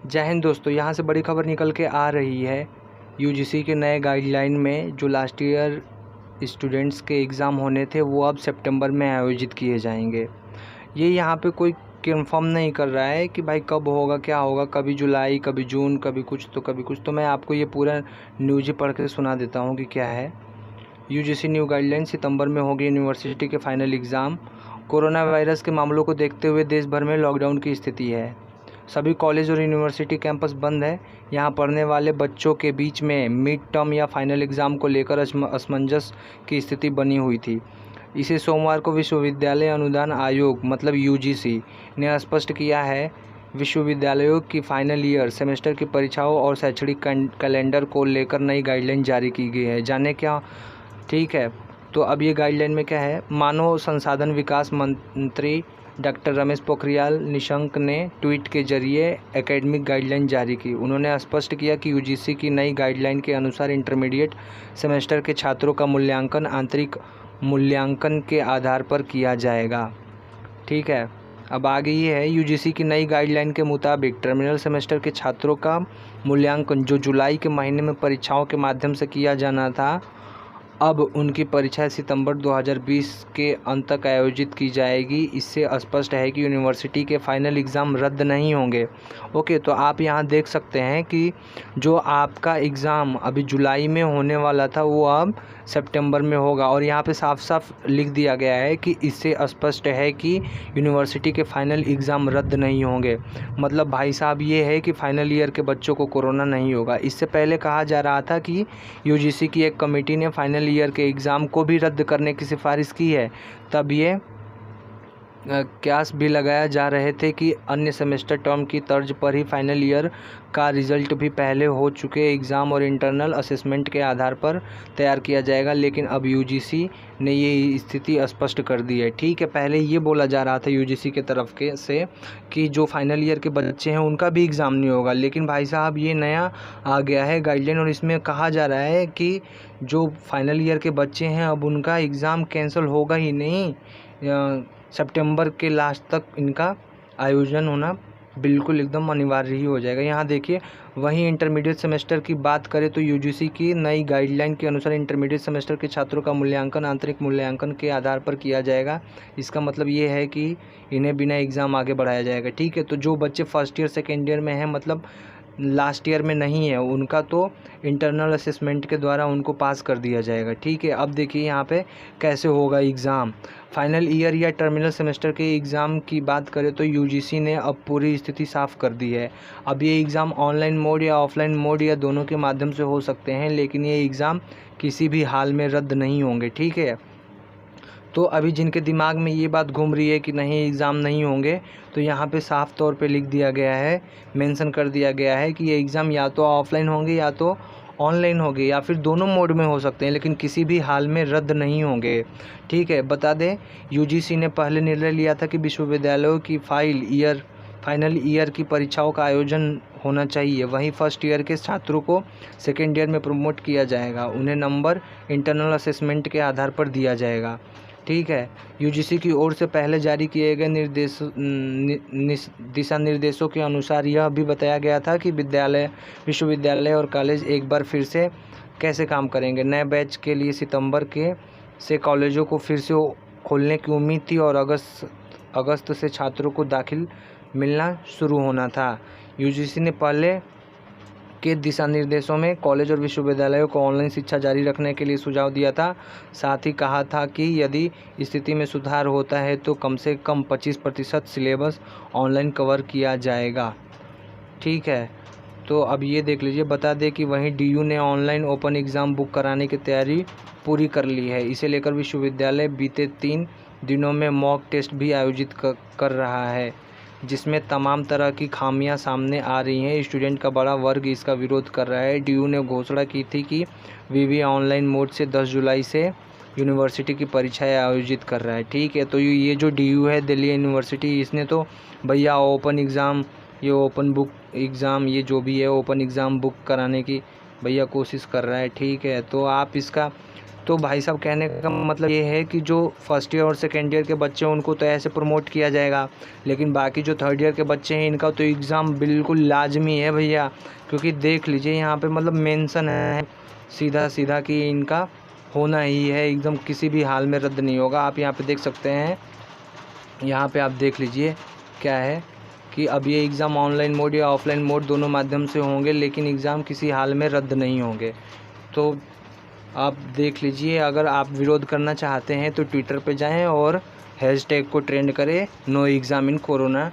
जय हिंद दोस्तों। यहाँ से बड़ी खबर निकल के आ रही है यूजीसी के नए गाइडलाइन में जो लास्ट ईयर स्टूडेंट्स के एग्ज़ाम होने थे वो अब सितंबर में आयोजित किए जाएंगे। ये यहाँ पे कोई कंफर्म नहीं कर रहा है कि भाई कब होगा, क्या होगा, कभी जुलाई, कभी जून, कभी कुछ तो कभी कुछ। तो मैं आपको ये पूरा न्यूज़ पढ़ के सुना देता हूँ कि क्या है। यूजीसी न्यू गाइडलाइन, सितंबर में होगी यूनिवर्सिटी के फाइनल एग्ज़ाम। कोरोना वायरस के मामलों को देखते हुए देश भर में लॉकडाउन की स्थिति है। सभी कॉलेज और यूनिवर्सिटी कैंपस बंद है। यहाँ पढ़ने वाले बच्चों के बीच में मिड टर्म या फाइनल एग्ज़ाम को लेकर असमंजस की स्थिति बनी हुई थी। इसे सोमवार को विश्वविद्यालय अनुदान आयोग मतलब यूजीसी ने स्पष्ट किया है। विश्वविद्यालयों की फाइनल ईयर सेमेस्टर की परीक्षाओं और शैक्षणिक कैलेंडर को लेकर नई गाइडलाइन जारी की गई है। जाने क्या, ठीक है। तो अब ये गाइडलाइन में क्या है, मानव संसाधन विकास मंत्री डॉक्टर रमेश पोखरियाल निशंक ने ट्वीट के जरिए एकेडमिक गाइडलाइन जारी की। उन्होंने स्पष्ट किया कि यूजीसी की नई गाइडलाइन के अनुसार इंटरमीडिएट सेमेस्टर के छात्रों का मूल्यांकन आंतरिक मूल्यांकन के आधार पर किया जाएगा। ठीक है, अब आगे ये है, यूजीसी की नई गाइडलाइन के मुताबिक टर्मिनल सेमेस्टर के छात्रों का मूल्यांकन जो जुलाई के महीने में परीक्षाओं के माध्यम से किया जाना था, अब उनकी परीक्षा सितंबर 2020 के अंत तक आयोजित की जाएगी। इससे स्पष्ट है कि यूनिवर्सिटी के फाइनल एग्ज़ाम रद्द नहीं होंगे। ओके, तो आप यहाँ देख सकते हैं कि जो आपका एग्ज़ाम अभी जुलाई में होने वाला था वो अब सितंबर में होगा। और यहाँ पे साफ साफ लिख दिया गया है कि इससे स्पष्ट है कि यूनिवर्सिटी के फाइनल एग्ज़ाम रद्द नहीं होंगे। मतलब भाई साहब ये है कि फाइनल ईयर के बच्चों को कोरोना नहीं होगा। इससे पहले कहा जा रहा था कि यूजीसी की एक कमेटी ने फाइनल ईयर के एग्ज़ाम को भी रद्द करने की सिफारिश की है। तब ये क्यास भी लगाया जा रहे थे कि अन्य सेमेस्टर टर्म की तर्ज पर ही फाइनल ईयर का रिज़ल्ट भी पहले हो चुके एग्ज़ाम और इंटरनल असेसमेंट के आधार पर तैयार किया जाएगा। लेकिन अब यूजीसी ने ये स्थिति स्पष्ट कर दी है। ठीक है, पहले ये बोला जा रहा था यूजीसी के तरफ के से कि जो फाइनल ईयर के बच्चे हैं उनका भी एग्ज़ाम नहीं होगा। लेकिन भाई साहब ये नया आ गया है गाइडलाइन और इसमें कहा जा रहा है कि जो फाइनल ईयर के बच्चे हैं अब उनका एग्ज़ाम कैंसिल होगा ही नहीं, सितंबर के लास्ट तक इनका आयोजन होना बिल्कुल एकदम अनिवार्य ही हो जाएगा। यहाँ देखिए, वहीं इंटरमीडिएट सेमेस्टर की बात करें तो यूजीसी की नई गाइडलाइन के अनुसार इंटरमीडिएट सेमेस्टर के छात्रों का मूल्यांकन आंतरिक मूल्यांकन के आधार पर किया जाएगा। इसका मतलब ये है कि इन्हें बिना एग्ज़ाम आगे बढ़ाया जाएगा। ठीक है, तो जो बच्चे फर्स्ट ईयर सेकेंड ईयर में हैं, मतलब लास्ट ईयर में नहीं है, उनका तो इंटरनल असेसमेंट के द्वारा उनको पास कर दिया जाएगा। ठीक है, अब देखिए यहाँ पे कैसे होगा एग्ज़ाम। फाइनल ईयर या टर्मिनल सेमेस्टर के एग्ज़ाम की बात करें तो यूजीसी ने अब पूरी स्थिति साफ़ कर दी है। अब ये एग्ज़ाम ऑनलाइन मोड या ऑफलाइन मोड या दोनों के माध्यम से हो सकते हैं, लेकिन ये एग्ज़ाम किसी भी हाल में रद्द नहीं होंगे। ठीक है, तो अभी जिनके दिमाग में ये बात घूम रही है कि नहीं एग्ज़ाम नहीं होंगे, तो यहाँ पे साफ़ तौर पे लिख दिया गया है, मेंशन कर दिया गया है कि ये एग्ज़ाम या तो ऑफलाइन होंगे या तो ऑनलाइन होंगे या फिर दोनों मोड में हो सकते हैं, लेकिन किसी भी हाल में रद्द नहीं होंगे। ठीक है, बता दें यूजीसी ने पहले निर्णय लिया था कि विश्वविद्यालयों की फाइनल ईयर की परीक्षाओं का आयोजन होना चाहिए। वहीं फर्स्ट ईयर के छात्रों को सेकेंड ईयर में प्रमोट किया जाएगा। उन्हें नंबर इंटरनल असेसमेंट के आधार पर दिया जाएगा। ठीक है, यूजीसी की ओर से पहले जारी किए गए दिशा निर्देशों के अनुसार यह भी बताया गया था कि विश्वविद्यालय और कॉलेज एक बार फिर से कैसे काम करेंगे। नए बैच के लिए सितंबर से कॉलेजों को फिर से खोलने की उम्मीद थी और अगस्त से छात्रों को दाखिल मिलना शुरू होना था। यूजीसी ने पहले के दिशा निर्देशों में कॉलेज और विश्वविद्यालयों को ऑनलाइन शिक्षा जारी रखने के लिए सुझाव दिया था। साथ ही कहा था कि यदि स्थिति में सुधार होता है तो कम से कम 25% सिलेबस ऑनलाइन कवर किया जाएगा। ठीक है, तो अब ये देख लीजिए, बता दें कि वहीं डीयू ने ऑनलाइन ओपन एग्ज़ाम बुक कराने की तैयारी पूरी कर ली है। इसे लेकर विश्वविद्यालय बीते 3 दिनों में मॉक टेस्ट भी आयोजित कर रहा है, जिसमें तमाम तरह की खामियां सामने आ रही हैं। स्टूडेंट का बड़ा वर्ग इसका विरोध कर रहा है। डीयू ने घोषणा की थी कि वीवी ऑनलाइन मोड से 10 जुलाई से यूनिवर्सिटी की परीक्षाएं आयोजित कर रहा है। ठीक है, तो ये जो डीयू है दिल्ली यूनिवर्सिटी, इसने तो भैया ओपन एग्ज़ाम, ये ओपन बुक एग्ज़ाम, ये जो भी है ओपन एग्ज़ाम बुक कराने की भैया कोशिश कर रहा है। ठीक है, तो आप इसका तो भाई साहब कहने का मतलब ये है कि जो फर्स्ट ईयर और सेकेंड ईयर के बच्चे हैं उनको तो ऐसे प्रमोट किया जाएगा, लेकिन बाकी जो थर्ड ईयर के बच्चे हैं इनका तो एग्ज़ाम बिल्कुल लाजमी है भैया। क्योंकि देख लीजिए यहाँ पे मतलब मेंशन है सीधा सीधा कि इनका होना ही है, एकदम किसी भी हाल में रद्द नहीं होगा। आप यहाँ पे देख सकते हैं, यहाँ पे आप देख लीजिए क्या है कि अब ये एग्ज़ाम ऑनलाइन मोड या ऑफलाइन मोड दोनों माध्यम से होंगे, लेकिन एग्ज़ाम किसी हाल में रद्द नहीं होंगे। तो आप देख लीजिए, अगर आप विरोध करना चाहते हैं तो ट्विटर पे जाएं और हैशटैग को ट्रेंड करें no exam in corona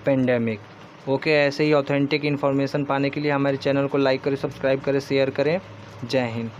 pandemic. Okay, ऐसे ही ऑथेंटिक इन्फॉर्मेशन पाने के लिए हमारे चैनल को लाइक करें, सब्सक्राइब करें, शेयर करें। जय हिंद।